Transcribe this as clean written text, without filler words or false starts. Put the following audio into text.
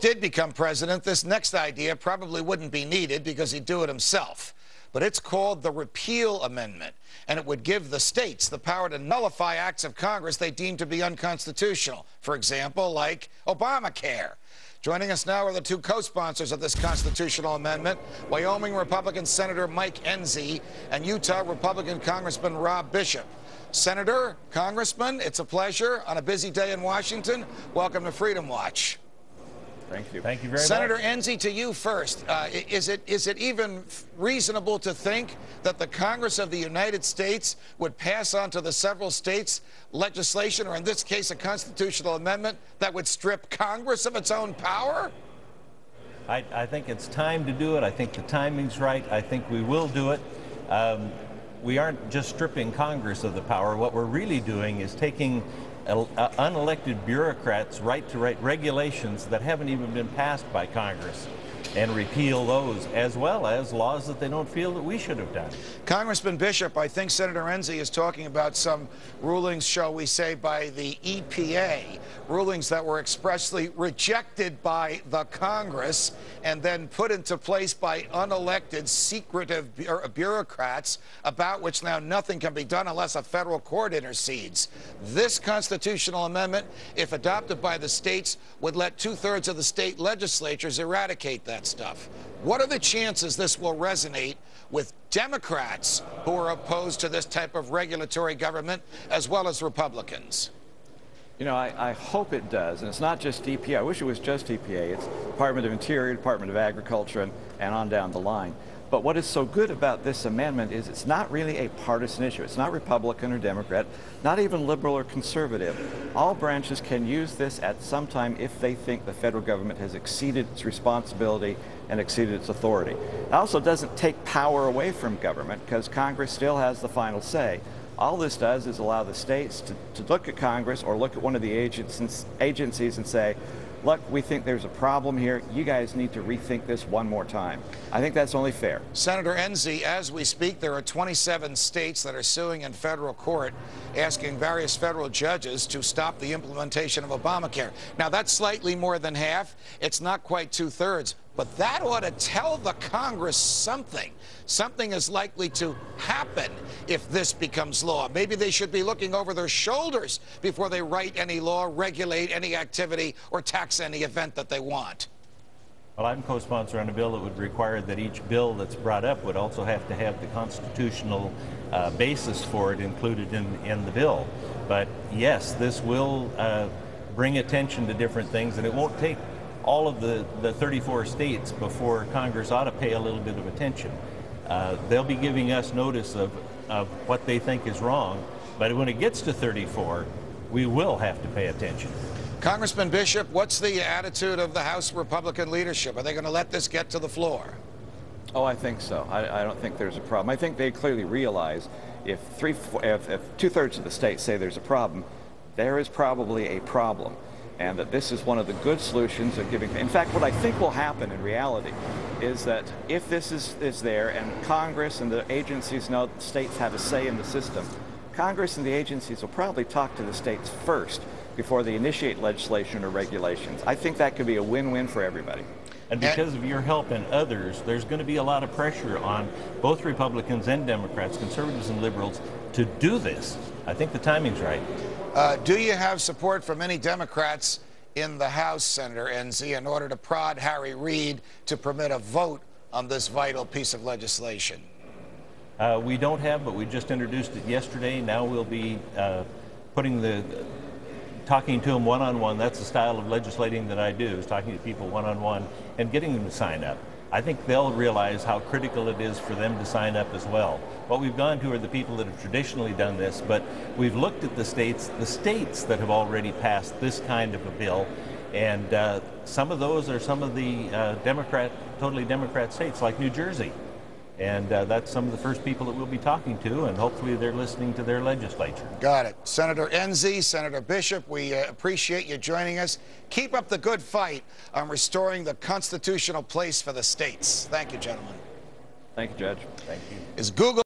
did become president, this next idea probably wouldn't be needed because he'd do it himself. But it's called the Repeal Amendment, and it would give the states the power to nullify acts of Congress they deem to be unconstitutional. For example, like Obamacare. Joining us now are the two co-sponsors of this constitutional amendment, Wyoming Republican Senator Mike Enzi and Utah Republican Congressman Rob Bishop. Senator, Congressman, it's a pleasure on a busy day in Washington. Welcome to Freedom Watch. Thank you. Thank you very much. Senator Enzi, to you first. Is it even reasonable to think that the Congress of the United States would pass on to the several states legislation, or in this case a constitutional amendment, that would strip Congress of its own power? I think it's time to do it. I think the timing's right. I think we will do it. We aren't just stripping Congress of the power. What we're really doing is taking unelected bureaucrats' right to write regulations that haven't even been passed by Congress and repeal those, as well as laws that they don't feel that we should have done. Congressman Bishop, I think Senator Enzi is talking about some rulings, shall we say, by the EPA, rulings that were expressly rejected by the Congress and then put into place by unelected, secretive bureaucrats, about which now nothing can be done unless a federal court intercedes. This constitutional amendment, if adopted by the states, would let two-thirds of the state legislatures eradicate that stuff. What are the chances this will resonate with Democrats who are opposed to this type of regulatory government, as well as Republicans? You know, I hope it does, and it's not just EPA. I wish it was just EPA. It's Department of Interior, Department of Agriculture, and on down the line. But what is so good about this amendment is it's not really a partisan issue. It's not Republican or Democrat, not even liberal or conservative. All branches can use this at some time if they think the federal government has exceeded its responsibility and exceeded its authority. It also doesn't take power away from government because Congress still has the final say. All this does is allow the states to look at Congress or look at one of the agencies and say, look, we think there's a problem here. You guys need to rethink this one more time. I think that's only fair. Senator Enzi, as we speak, there are 27 states that are suing in federal court, asking various federal judges to stop the implementation of Obamacare. Now, that's slightly more than half. It's not quite two-thirds. But that ought to tell the Congress something. Something is likely to happen if this becomes law. Maybe they should be looking over their shoulders before they write any law, regulate any activity, or tax any event that they want. Well, I'm co-sponsor on a bill that would require that each bill that's brought up would also have to have the constitutional basis for it included in the bill. But yes, this will bring attention to different things, and it won't take all of the 34 states before Congress ought to pay a little bit of attention. They'll be giving us notice of what they think is wrong, but when it gets to 34, we will have to pay attention. Congressman Bishop, what's the attitude of the House Republican leadership? Are they going to let this get to the floor? Oh, I think so. I don't think there's a problem. I think they clearly realize if two-thirds of the states say there's a problem, there is probably a problem. And that this is one of the good solutions of giving. In fact, what I think will happen in reality is that if this is there and Congress and the agencies know that states have a say in the system, Congress and the agencies will probably talk to the states first before they initiate legislation or regulations. I think that could be a win-win for everybody. And because of your help and others, there's going to be a lot of pressure on both Republicans and Democrats, conservatives and liberals, to do this. I think the timing's right. Do you have support from any Democrats in the House, Senator Enzi, in order to prod Harry Reid to permit a vote on this vital piece of legislation? We don't have, but we just introduced it yesterday. Now we'll be talking to them one-on-one. That's the style of legislating that I do, is talking to people one-on-one and getting them to sign up. I think they'll realize how critical it is for them to sign up as well. What we've gone to are the people that have traditionally done this, but we've looked at the states that have already passed this kind of a bill, and some of those are some of the totally Democrat states, like New Jersey. And that's some of the first people that we'll be talking to, and hopefully they're listening to their legislature. Got it. Senator Enzi, Senator Bishop, we appreciate you joining us. Keep up the good fight on restoring the constitutional place for the states. Thank you, gentlemen. Thank you, Judge. Thank you. Is Google